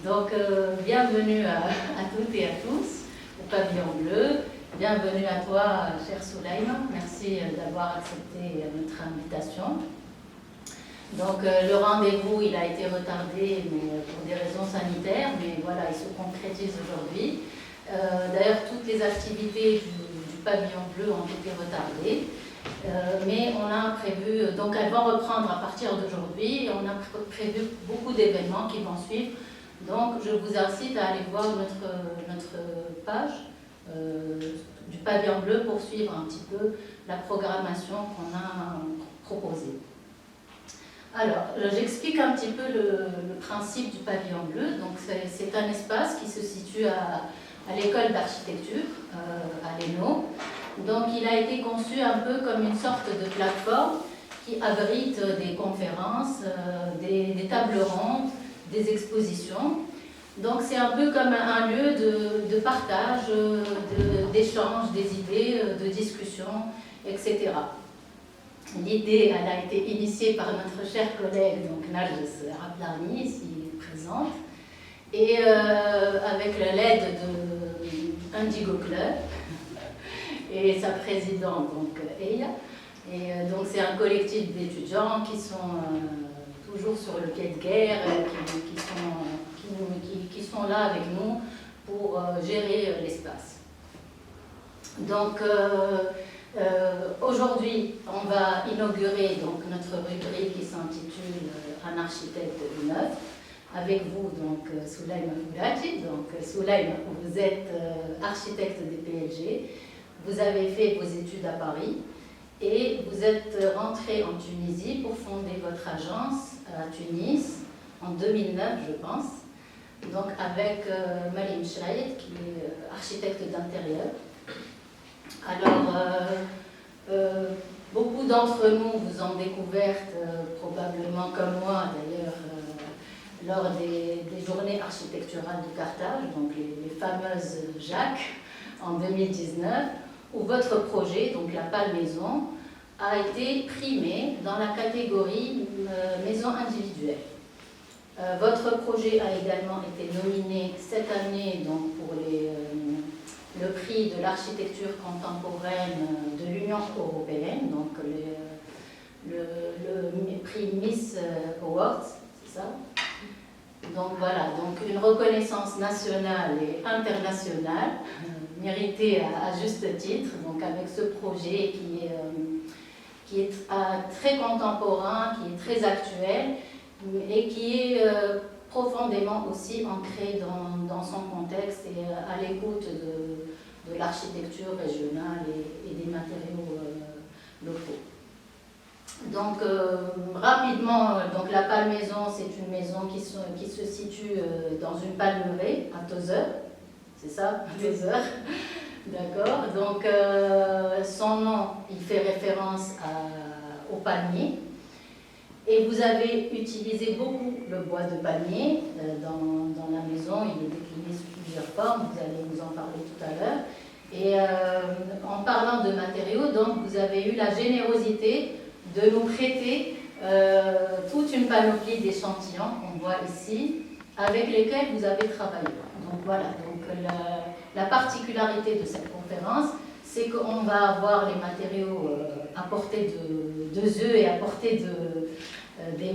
Donc, bienvenue à toutes et à tous au Pavillon Bleu. Bienvenue à toi, cher Soulaïm. Merci d'avoir accepté notre invitation. Donc, le rendez-vous, il a été retardé mais pour des raisons sanitaires, mais voilà, il se concrétise aujourd'hui. D'ailleurs, toutes les activités du Pavillon Bleu ont été retardées. Mais on a prévu, donc elles vont reprendre à partir d'aujourd'hui, on a prévu beaucoup d'événements qui vont suivre. Donc je vous incite à aller voir notre page du Pavillon Bleu pour suivre un petit peu la programmation qu'on a proposée. Alors, j'explique un petit peu le principe du Pavillon Bleu. Donc c'est un espace qui se situe à l'école d'architecture, à l'ENO. Donc il a été conçu un peu comme une sorte de plateforme qui abrite des conférences, des tables rondes, des expositions. Donc c'est un peu comme un lieu de partage, d'échange des idées, de discussion, etc. L'idée, elle a été initiée par notre cher collègue, donc Narges Abdani, ici présente, et avec l'aide d'Indigo Club et sa présidente, donc Eya. Et donc c'est un collectif d'étudiants qui sont toujours sur le pied de guerre, qui sont là avec nous pour gérer l'espace. Donc aujourd'hui, on va inaugurer donc notre rubrique qui s'intitule Un architecte neuf. Avec vous, donc Soulaïm Foulati. Donc Soulaïm, vous êtes architecte des PLG. Vous avez fait vos études à Paris et vous êtes rentré en Tunisie pour fonder votre agence à Tunis en 2009, je pense. Donc avec Malim Chraïd, qui est architecte d'intérieur. Alors, beaucoup d'entre nous vous ont découverte, probablement comme moi d'ailleurs, lors des journées architecturales de Carthage, donc les fameuses Jacques, en 2019, où votre projet, donc la Palme Maison, a été primé dans la catégorie maison individuelle. Votre projet a également été nominé cette année donc, pour le prix de l'architecture contemporaine de l'Union européenne, donc le prix Miss Awards, c'est ça? Donc voilà, donc une reconnaissance nationale et internationale, méritée à juste titre, donc avec ce projet qui est très contemporain, qui est très actuel et qui est profondément aussi ancré dans son contexte et à l'écoute de l'architecture régionale et des matériaux locaux. Donc rapidement, donc la Palme Maison, c'est une maison qui se situe dans une palmeraie à Tozeur, c'est ça, Tozeur, d'accord. Donc son nom, il fait référence au palmier. Et vous avez utilisé beaucoup le bois de palmier dans la maison, il est décliné sous plusieurs formes, vous allez nous en parler tout à l'heure. Et en parlant de matériaux, donc vous avez eu la générosité de nous prêter toute une panoplie d'échantillons qu'on voit ici, avec lesquels vous avez travaillé. Donc voilà, donc la particularité de cette conférence, c'est qu'on va avoir les matériaux à portée de yeux et à portée des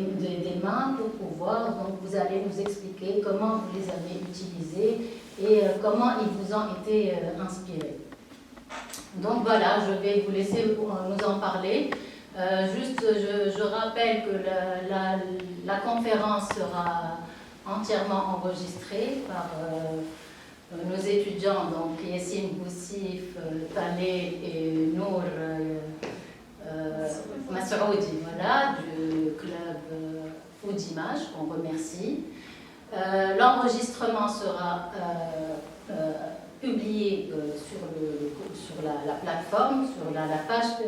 mains pour pouvoir, donc vous allez nous expliquer comment vous les avez utilisés et comment ils vous ont été inspirés. Donc voilà, je vais vous laisser nous en parler. Juste, je rappelle que la conférence sera entièrement enregistrée par nos étudiants, donc Yassine Boussif, Talé et Nour Massoudi, voilà, du club Food-Image, qu'on remercie. L'enregistrement sera publié sur la plateforme, sur la page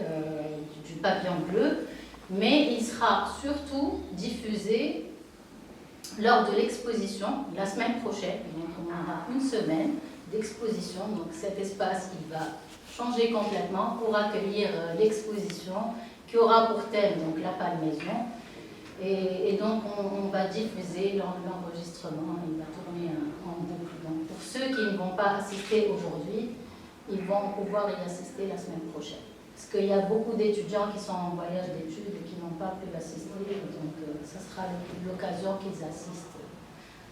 du Pavillon Bleu, mais il sera surtout diffusé lors de l'exposition la semaine prochaine. Donc on aura une semaine d'exposition, donc cet espace il va changer complètement pour accueillir l'exposition qui aura pour thème donc la Palme Maison. Et donc on va diffuser l'enregistrement, il va tourner en boucle. Donc pour ceux qui ne vont pas assister aujourd'hui, ils vont pouvoir y assister la semaine prochaine. Parce qu'il y a beaucoup d'étudiants qui sont en voyage d'études et qui n'ont pas pu assister, donc ça sera l'occasion qu'ils assistent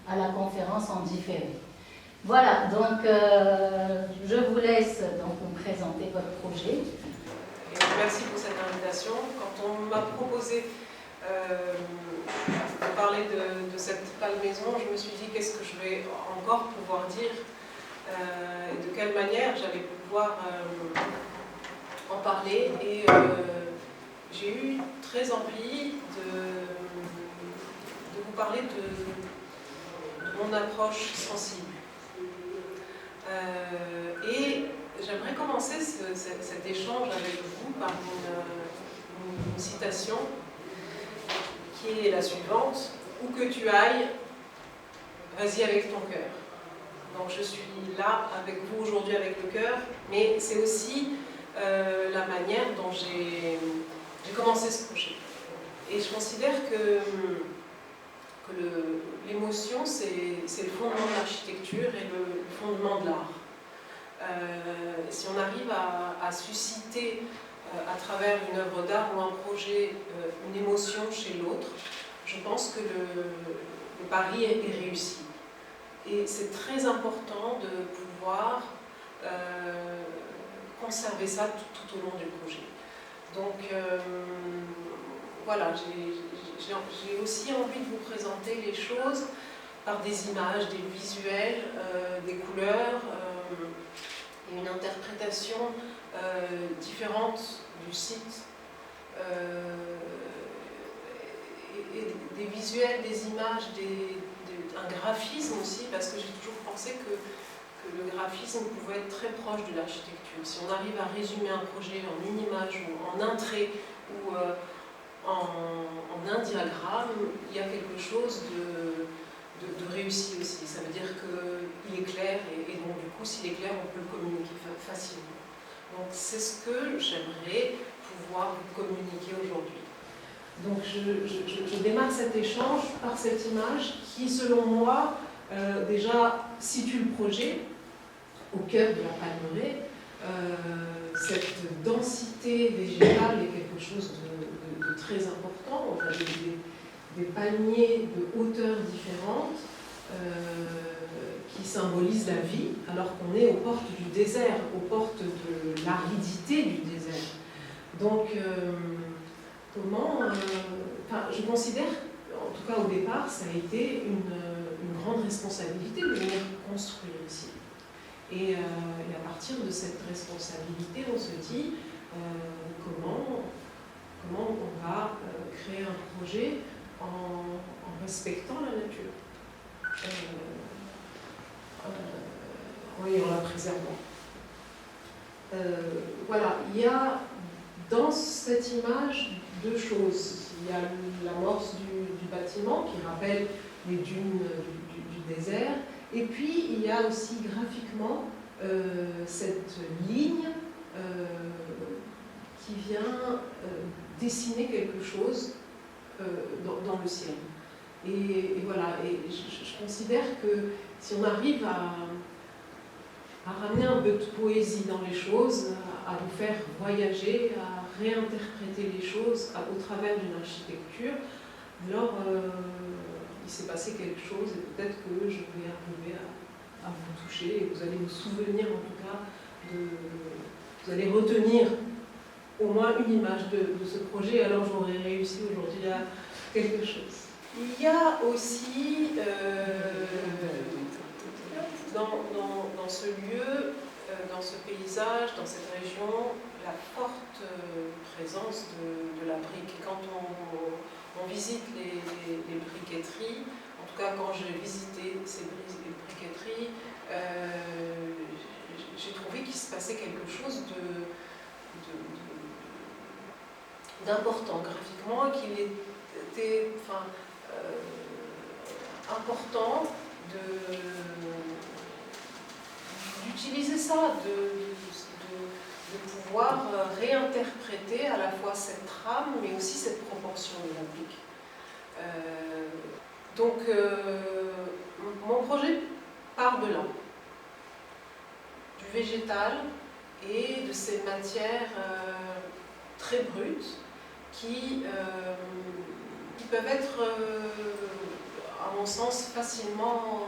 à la conférence en différé. Voilà, donc je vous laisse donc me présenter votre projet. Et merci pour cette invitation. Quand on m'a proposé de parler de cette pâle maison, je me suis dit qu'est-ce que je vais encore pouvoir dire et de quelle manière j'allais pouvoir en parler. Et j'ai eu très envie de vous parler de mon approche sensible. Et j'aimerais commencer cet échange avec vous par une citation qui est la suivante: où que tu ailles, vas-y avec ton cœur. Donc je suis là avec vous aujourd'hui avec le cœur, mais c'est aussi la manière dont j'ai commencé ce projet. Et je considère que l'émotion, c'est le fondement de l'architecture et le fondement de l'art. Si on arrive à susciter à travers une œuvre d'art ou un projet une émotion chez l'autre, je pense que le pari est réussi. Et c'est très important de pouvoir conserver ça tout au long du projet. Donc voilà, j'ai aussi envie de vous présenter les choses par des images, des visuels, des couleurs et une interprétation différente du site. Et des visuels, des images, un graphisme aussi, parce que j'ai toujours pensé que le graphisme pouvait être très proche de l'architecture. Si on arrive à résumer un projet en une image ou en un trait ou en un diagramme, il y a quelque chose de réussi aussi. Ça veut dire qu'il est clair et donc du coup, s'il est clair, on peut le communiquer facilement. Donc c'est ce que j'aimerais pouvoir vous communiquer aujourd'hui. Donc je démarre cet échange par cette image qui, selon moi, déjà situe le projet au cœur de la Palmeraie. Cette densité végétale est quelque chose de très important. On a des palmiers de hauteurs différentes qui symbolisent la vie, alors qu'on est aux portes du désert, aux portes de l'aridité du désert. Donc, je considère, en tout cas au départ, ça a été une grande responsabilité de venir construire ici. Et à partir de cette responsabilité, on se dit comment on va créer un projet en respectant la nature, et en la préservant. Voilà, il y a dans cette image deux choses. Il y a l'amorce du bâtiment qui rappelle les dunes du désert, et puis il y a aussi graphiquement cette ligne qui vient dessiner quelque chose dans le ciel. Et voilà, et je considère que si on arrive à ramener un peu de poésie dans les choses, à vous faire voyager, à réinterpréter les choses au travers d'une architecture, alors il s'est passé quelque chose et peut-être que je vais arriver à vous toucher et vous allez vous souvenir en tout cas, vous allez retenir au moins une image de ce projet, alors j'aurai réussi aujourd'hui à quelque chose. Il y a aussi dans ce lieu, dans ce paysage, dans cette région, la forte présence de la brique. Et quand on visite les briqueteries, en tout cas quand j'ai visité ces briqueteries, j'ai trouvé qu'il se passait quelque chose d'important graphiquement, qu'il était important d'utiliser ça, de pouvoir réinterpréter à la fois cette trame mais aussi cette proportion de la brique. végétal et de ces matières très brutes qui peuvent être, à mon sens, facilement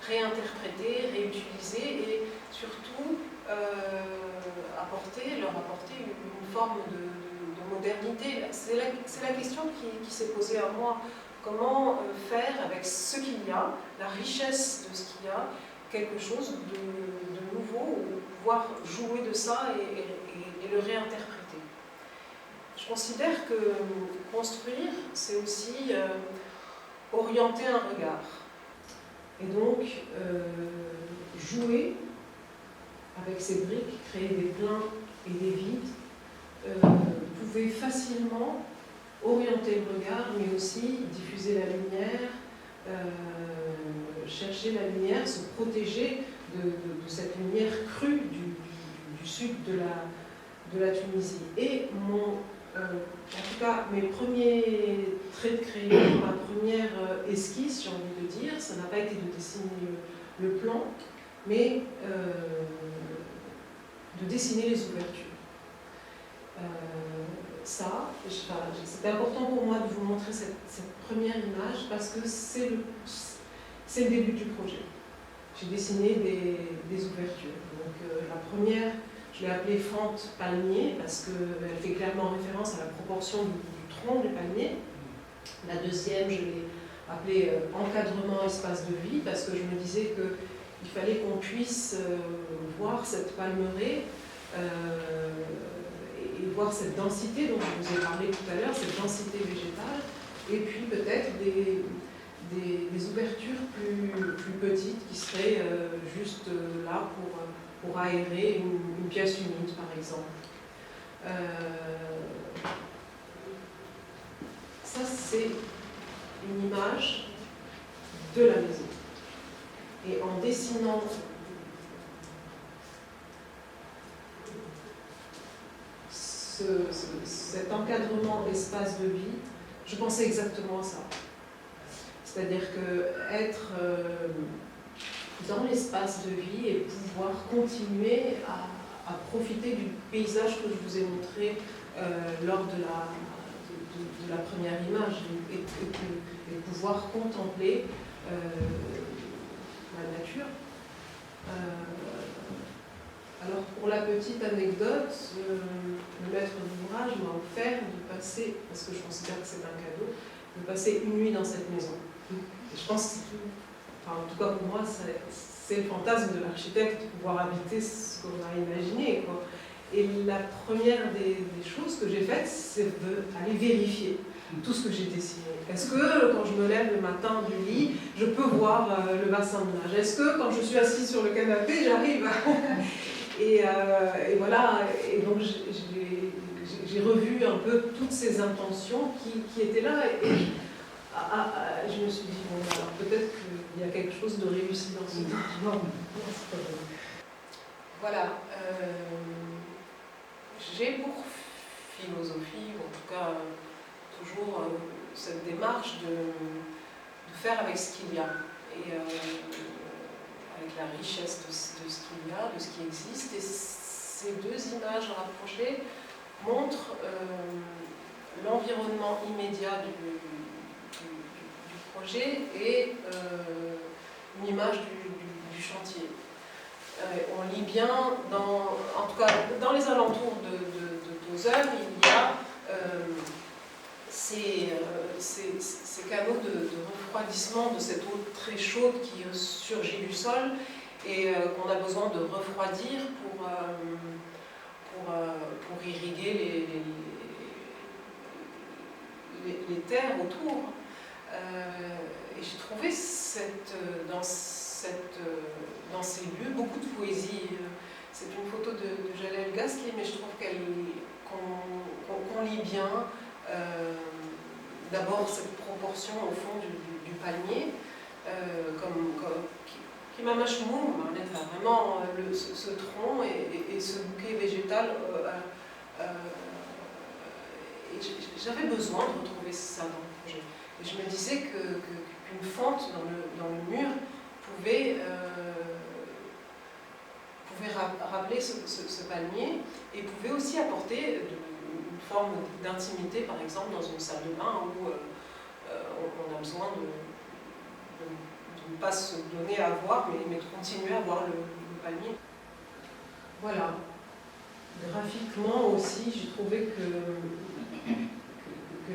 réinterprétées, réutilisées et surtout leur apporter une forme de modernité. C'est la question qui s'est posée à moi. Comment faire avec ce qu'il y a, la richesse de ce qu'il y a, quelque chose de nouveau, ou pouvoir jouer de ça et le réinterpréter. Je considère que construire, c'est aussi orienter un regard. Et donc, jouer avec ces briques, créer des pleins et des vides, pouvait facilement orienter le regard, mais aussi diffuser la lumière, chercher la lumière, se protéger de cette lumière crue du sud de la Tunisie. Et en tout cas, mes premiers traits de crayon, ma première esquisse, j'ai envie de dire, ça n'a pas été de dessiner le plan, mais de dessiner les ouvertures. C'était important pour moi de vous montrer cette première image parce que c'est le début du projet. J'ai dessiné des ouvertures. Donc la première, je l'ai appelée fente palmier parce qu'elle fait clairement référence à la proportion du tronc du palmier. La deuxième, je l'ai appelée encadrement espace de vie parce que je me disais qu'il fallait qu'on puisse voir cette palmeraie et voir cette densité dont je vous ai parlé tout à l'heure, cette densité végétale, et puis peut-être des ouvertures plus petites qui seraient juste là pour aérer une pièce humide, par exemple. Ça, c'est une image de la maison. Et en dessinant cet encadrement d'espace de vie, je pensais exactement à ça. C'est-à-dire qu'être dans l'espace de vie et pouvoir continuer à profiter du paysage que je vous ai montré lors de la première image et pouvoir contempler la nature. Alors pour la petite anecdote, le maître d'ouvrage m'a offert de passer, parce que je considère que c'est un cadeau, de passer une nuit dans cette maison. Et je pense que en tout cas pour moi, c'est le fantasme de l'architecte, de pouvoir habiter ce qu'on a imaginé, quoi. Et la première des choses que j'ai faites, c'est d'aller vérifier tout ce que j'ai dessiné. Est-ce que quand je me lève le matin du lit, je peux voir le bassin de nage? Est-ce que quand je suis assise sur le canapé, j'arrive à... et voilà, et donc j'ai revu un peu toutes ces intentions qui étaient là, et je me suis dit, bon, alors peut-être qu'il y a quelque chose de réussi dans ce document. Voilà. J'ai pour philosophie, ou en tout cas toujours cette démarche de faire avec ce qu'il y a, et avec la richesse de ce qu'il y a, de ce qui existe. Et ces deux images rapprochées montrent l'environnement immédiat du projet et une image du chantier. On lit bien, en tout cas dans les alentours de Tozeur, il y a ces canaux de refroidissement de cette eau très chaude qui surgit du sol et qu'on a besoin de refroidir pour irriguer les terres autour. Et j'ai trouvé dans ces lieux beaucoup de poésie. C'est une photo de Jalel Gasly, mais je trouve qu'on lit bien d'abord cette proportion au fond du palmier, qui m'a machmoum, vraiment ce tronc et ce bouquet végétal. Et j'avais besoin de retrouver ça dans le projet. Et je me disais qu'une fente dans le mur pouvait pouvait rappeler ce palmier et pouvait aussi apporter une forme d'intimité, par exemple, dans une salle de bain où on a besoin de ne pas se donner à voir, mais de continuer à voir le palmier. Voilà. Graphiquement aussi, j'ai trouvé que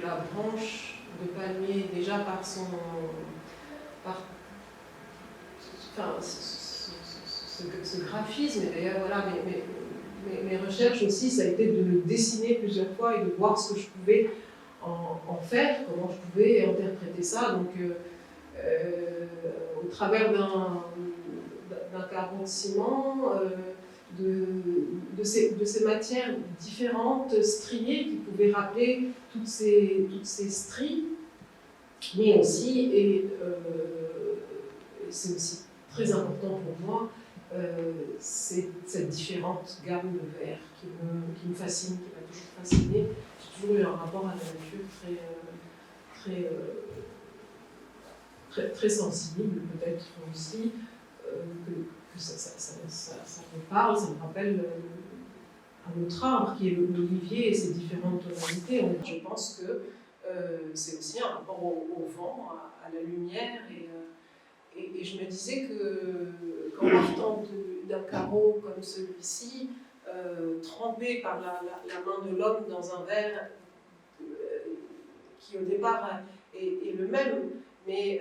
la branche de palmier, déjà par ce graphisme, et d'ailleurs voilà, mes recherches aussi, ça a été de le dessiner plusieurs fois et de voir ce que je pouvais en faire, comment je pouvais interpréter ça. Donc, au travers d'un carreau de ciment, de ces matières différentes, striées, qui pouvaient rappeler toutes ces stries, mais aussi, et c'est aussi très important pour moi, c'est cette différente gamme de verts qui me fascine, qui m'a toujours fasciné. J'ai toujours eu un rapport à la nature très sensible, peut-être aussi, que ça me parle, ça me rappelle un autre arbre qui est l'olivier et ses différentes tonalités. Je pense que c'est aussi un rapport au vent, à la lumière, et je me disais qu'en partant d'un carreau comme celui-ci, trempé par la main de l'homme dans un verre qui au départ est le même, mais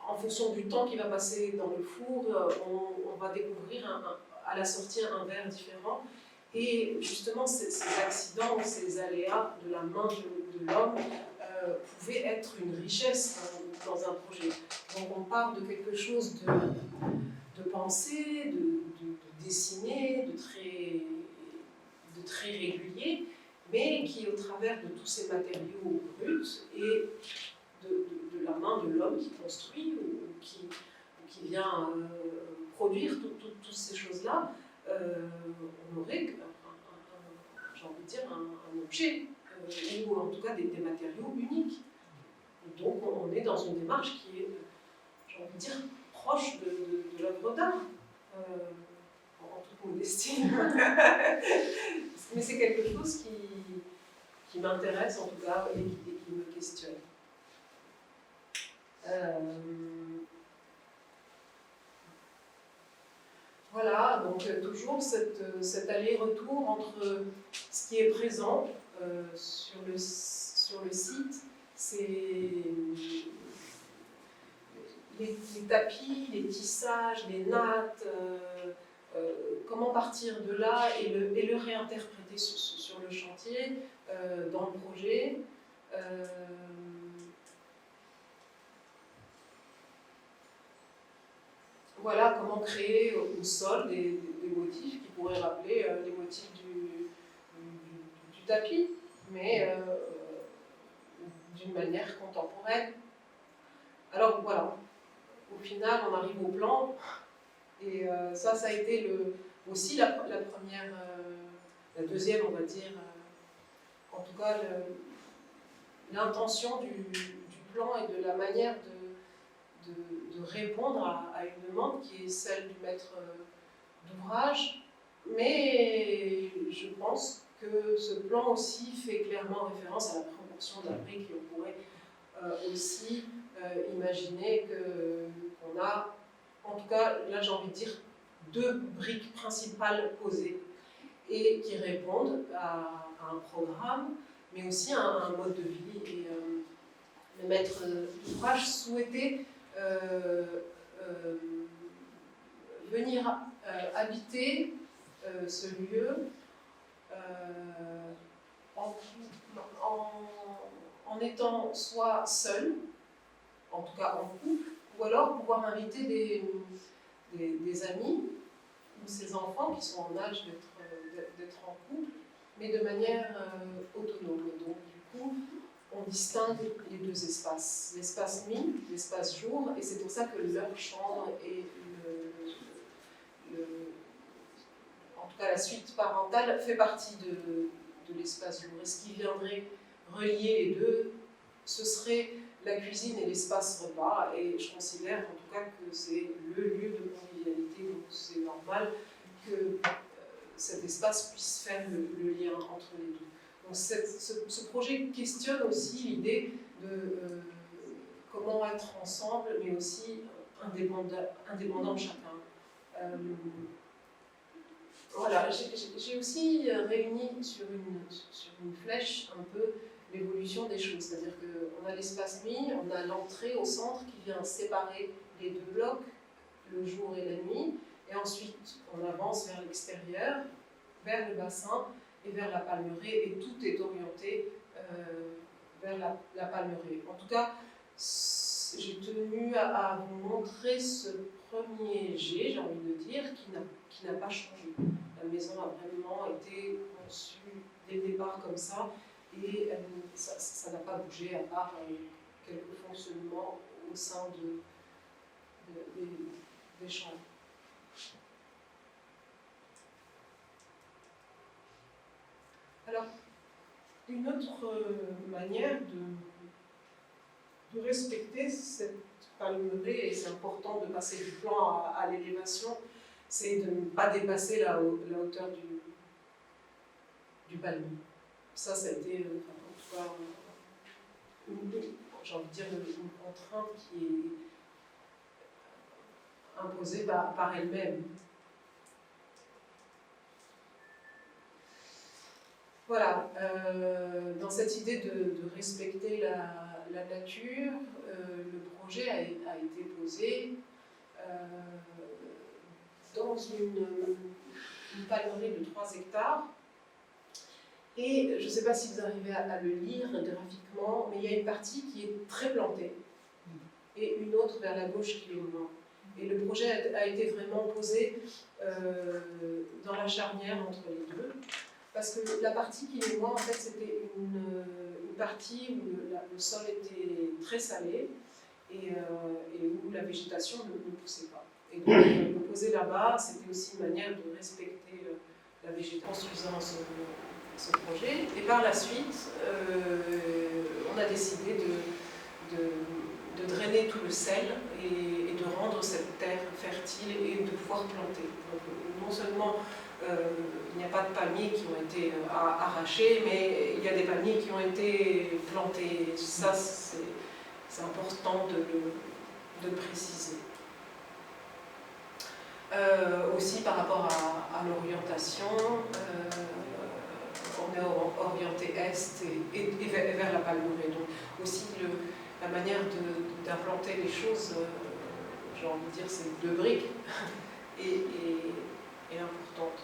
en fonction du temps qui va passer dans le four, on va découvrir à la sortie un verre différent. Et justement, ces accidents, ces aléas de la main de l'homme pouvaient être une richesse dans un projet. Donc on part de quelque chose de pensé, de dessiné, de très régulier, mais qui, au travers de tous ces matériaux bruts et de la main de l'homme qui construit ou qui vient produire toutes ces choses-là, on aurait, j'ai envie de dire, un objet, ou en tout cas des matériaux uniques. Donc on est dans une démarche qui est, j'ai envie de dire, proche de l'œuvre d'art, en toute modestie. Mais c'est quelque chose qui m'intéresse en tout cas et qui me questionne. Voilà, donc toujours cet aller-retour entre ce qui est présent sur le site, c'est les tapis, les tissages, les nattes, comment partir de là et le réinterpréter sur le chantier, dans le projet. Voilà comment créer au sol des motifs qui pourraient rappeler les motifs du tapis, mais d'une manière contemporaine. Alors voilà, au final on arrive au plan, et ça a été aussi la première, la deuxième on va dire, en tout cas l'intention du plan et de la manière de répondre à une demande qui est celle du maître d'ouvrage, mais je pense que ce plan aussi fait clairement référence à la proportion de la brique, et on pourrait aussi imaginer qu'on a, en tout cas, là j'ai envie de dire, deux briques principales posées et qui répondent à un programme, mais aussi à un mode de vie. Et le maître d'ouvrage souhaitait venir habiter ce lieu en étant soit seul, en tout cas en couple, ou alors pouvoir inviter des amis ou ses enfants qui sont en âge d'être en couple, mais de manière autonome. Donc du coup, on distingue les deux espaces, l'espace nuit, l'espace jour, et c'est pour ça que leur chambre et en tout cas la suite parentale fait partie de l'espace jour. Et ce qui viendrait relier les deux, ce serait la cuisine et l'espace repas, et je considère en tout cas que c'est le lieu de convivialité, donc c'est normal que cet espace puisse faire le lien entre les deux. Donc ce projet questionne aussi l'idée de comment être ensemble, mais aussi indépendant chacun. Voilà, j'ai aussi réuni sur une flèche un peu l'évolution des choses, c'est-à-dire qu'on a l'espace nuit, on a l'entrée au centre qui vient séparer les deux blocs, le jour et la nuit, et ensuite on avance vers l'extérieur, vers le bassin et vers la palmeraie, et tout est orienté vers la palmeraie. En tout cas, j'ai tenu à vous montrer ce premier jet, j'ai envie de dire, qui n'a pas changé. La maison a vraiment été conçue dès le départ comme ça, et ça n'a pas bougé à part quelques fonctionnements au sein des chambres. Alors, une autre manière de respecter cette palmeraie, et c'est important de passer du plan à l'élévation, c'est de ne pas dépasser la hauteur du palmier. Ça a été, en tout cas, j'ai envie de dire, une contrainte qui est imposée par elle-même. Voilà, dans cette idée de respecter la nature, le projet a été posé dans une palmeraie de 3 hectares. Et je ne sais pas si vous arrivez à le lire graphiquement, mais il y a une partie qui est très plantée et une autre vers la gauche qui est moins. Et le projet a été vraiment posé dans la charnière entre les deux. Parce que la partie qui est moins, en fait, c'était une partie où le sol était très salé et où la végétation ne poussait pas. Et donc, le poser là-bas, c'était aussi une manière de respecter la végétation en construisant ce projet. Et par la suite, on a décidé de drainer tout le sel et de rendre cette terre fertile et de pouvoir planter. Donc, non seulement il n'y a pas de palmiers qui ont été arrachés, mais il y a des palmiers qui ont été plantés. Ça, c'est important de le préciser. Aussi par rapport à l'orientation, on est orienté est et vers la palmeraie. Donc aussi la manière d'implanter les choses, j'ai envie de dire, c'est 2 briques est importante.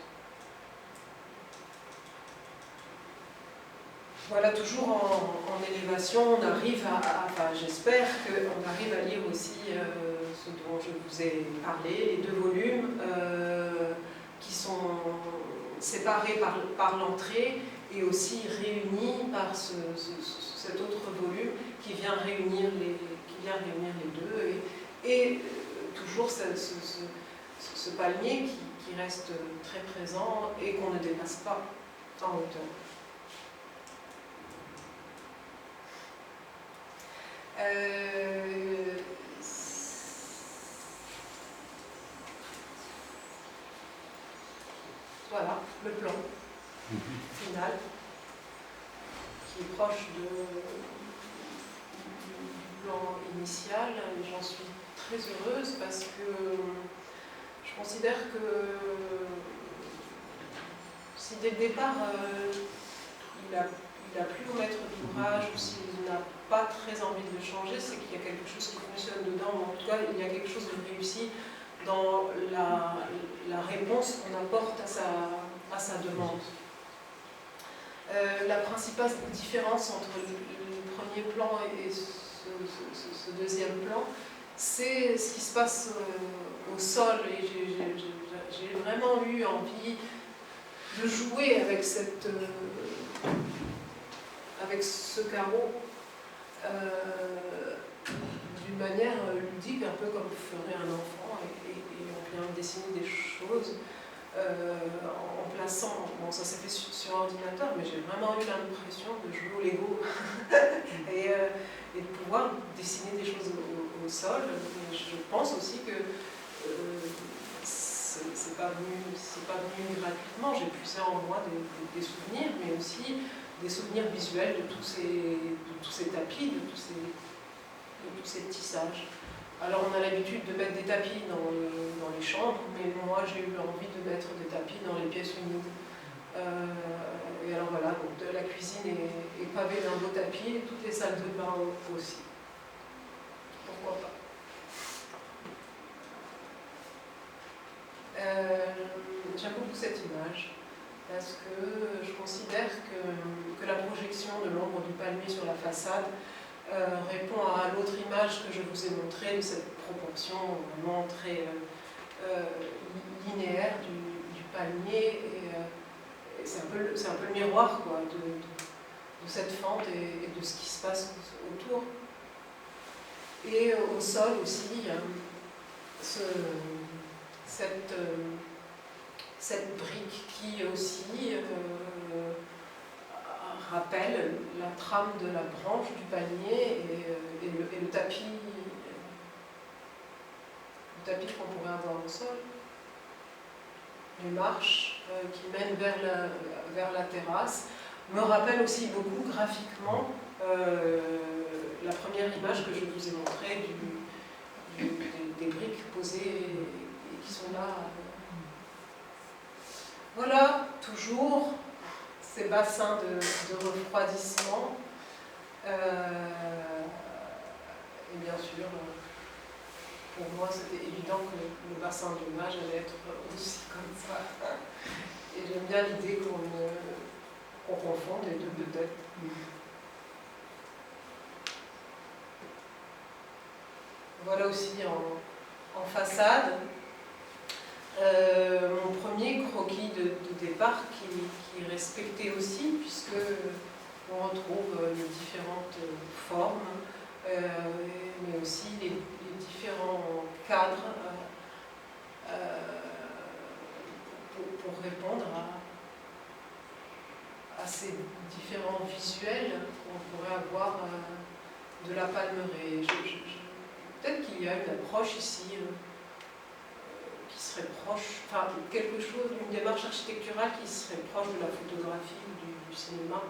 Voilà, toujours en élévation, on arrive enfin, j'espère qu'on arrive à lire aussi ce dont je vous ai parlé, les 2 volumes qui sont séparés par l'entrée et aussi réunis par cet autre volume qui vient réunir les deux. Et toujours ce palmier qui reste très présent et qu'on ne dépasse pas en hauteur. Voilà, le plan final, qui est proche du plan initial. J'en suis très heureuse parce que je considère que si dès le départ il a plu au maître d'ouvrage ou s'il n'a pas très envie de le changer, c'est qu'il y a quelque chose qui fonctionne dedans, ou en tout cas il y a quelque chose de réussi dans la réponse qu'on apporte à sa demande. La principale différence entre le premier plan et ce deuxième plan, c'est ce qui se passe au sol, et j'ai vraiment eu envie de jouer avec ce carreau d'une manière ludique, un peu comme ferait un enfant, et on vient dessiner des choses en plaçant, bon ça s'est fait sur ordinateur, mais j'ai vraiment eu l'impression de jouer au Lego. pouvoir dessiner des choses au sol. Mais je pense aussi que c'est pas venu gratuitement. J'ai puisé en moi des souvenirs, mais aussi des souvenirs visuels de tous ces tapis, de tous ces tissages. Alors on a l'habitude de mettre des tapis dans les chambres, mais moi j'ai eu envie de mettre des tapis dans les pièces humides. Et alors voilà, donc la cuisine est pavée d'un beau tapis, et toutes les salles de bain aussi. Pourquoi pas. J'aime beaucoup cette image, parce que je considère que la projection de l'ombre du palmier sur la façade répond à l'autre image que je vous ai montrée, de cette proportion vraiment très linéaire du palmier. Et c'est un peu le miroir quoi, de cette fente et de ce qui se passe autour. Et au sol aussi, cette brique qui aussi rappelle la trame de la branche du palmier et le tapis qu'on pourrait avoir au sol. Les marches qui mènent vers la terrasse me rappellent aussi beaucoup graphiquement la première image que je vous ai montrée des briques posées et qui sont là. Voilà, toujours ces bassins de refroidissement. Et bien sûr, pour moi, c'était évident que le bassin de nage allait être aussi comme ça. Et j'aime bien l'idée qu'on confonde les deux peut-être. Voilà aussi en façade. Mon premier croquis de départ qui est respecté aussi, puisque on retrouve les différentes formes, mais aussi les différents cadres pour répondre à ces différents visuels qu'on pourrait avoir de la Palmeraie. Peut-être qu'il y a une approche ici qui serait proche, enfin quelque chose, une démarche architecturale qui serait proche de la photographie ou du cinéma.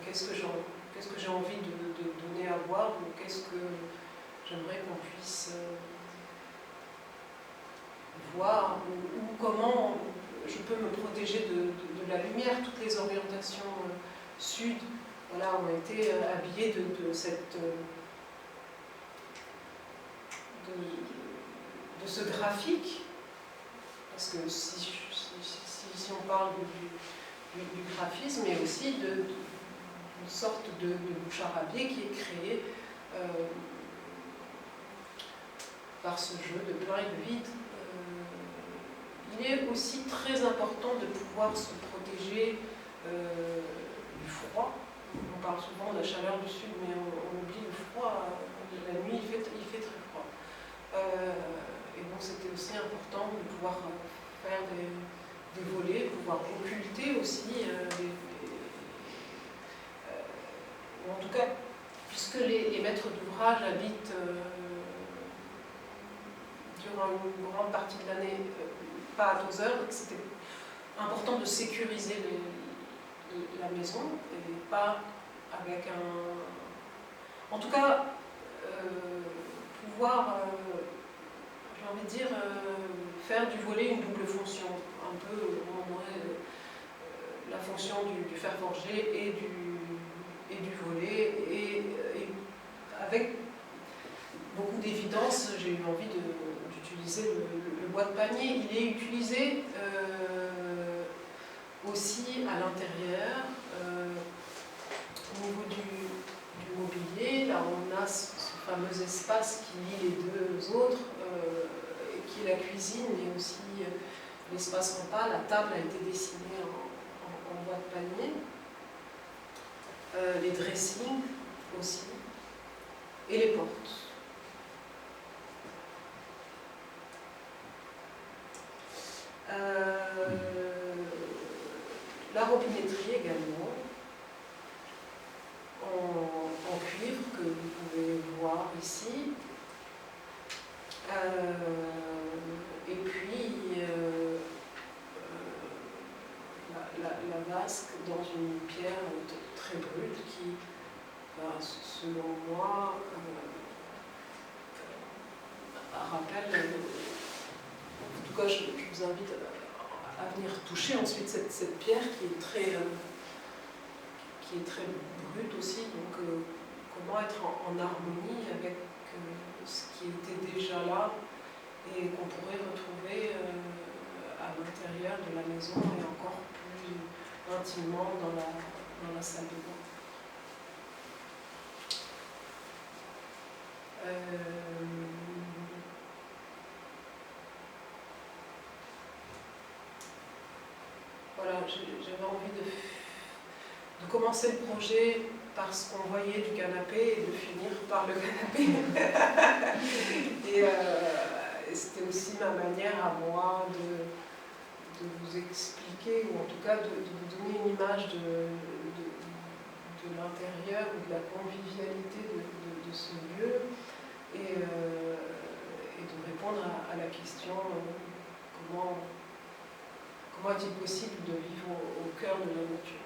Qu'est-ce que j'ai envie de donner à voir, ou qu'est-ce que j'aimerais qu'on puisse voir, ou comment je peux me protéger de la lumière. Toutes les orientations sud voilà, ont été habillées de ce graphique, parce que si on parle du graphisme, mais aussi d'une sorte de bouche à râper qui est créée par ce jeu de plein et de vide. Il est aussi très important de pouvoir se protéger du froid. On parle souvent de la chaleur du sud, mais on oublie le froid. La nuit, il fait très froid. Et donc c'était aussi important de pouvoir faire des volets, pouvoir occulter aussi, en tout cas, puisque les maîtres d'ouvrage habitent durant une grande partie de l'année, pas à 12 heures, donc c'était important de sécuriser la maison, et pas avec en tout cas, pouvoir, j'ai envie de dire, faire du volet une double fonction. Un peu, on aurait la fonction du fer forgé et du volet, et avec beaucoup d'évidence, j'ai eu envie d'utiliser le bois de panier. Il est utilisé aussi à l'intérieur, au niveau du mobilier. Là, on a ce fameux espace qui lie les deux autres, qui est la cuisine, mais aussi l'espace repas. La table a été dessinée en bois de panier. Les dressings aussi, et les portes. La robinetterie également, en cuivre, que ici. Et puis la vasque dans une pierre très brute qui, selon moi, rappelle, en tout cas je vous invite à venir toucher ensuite cette pierre qui est très brute aussi, donc comment être en harmonie avec ce qui était déjà là et qu'on pourrait retrouver à l'intérieur de la maison et encore plus intimement dans la salle de bain. Voilà, j'avais envie de commencer le projet par ce qu'on voyait du canapé et de finir par le canapé. Et c'était aussi ma manière à moi de vous expliquer, ou en tout cas de vous donner une image de l'intérieur ou de la convivialité de ce lieu et de répondre à la question comment est-il possible de vivre au cœur de la nature.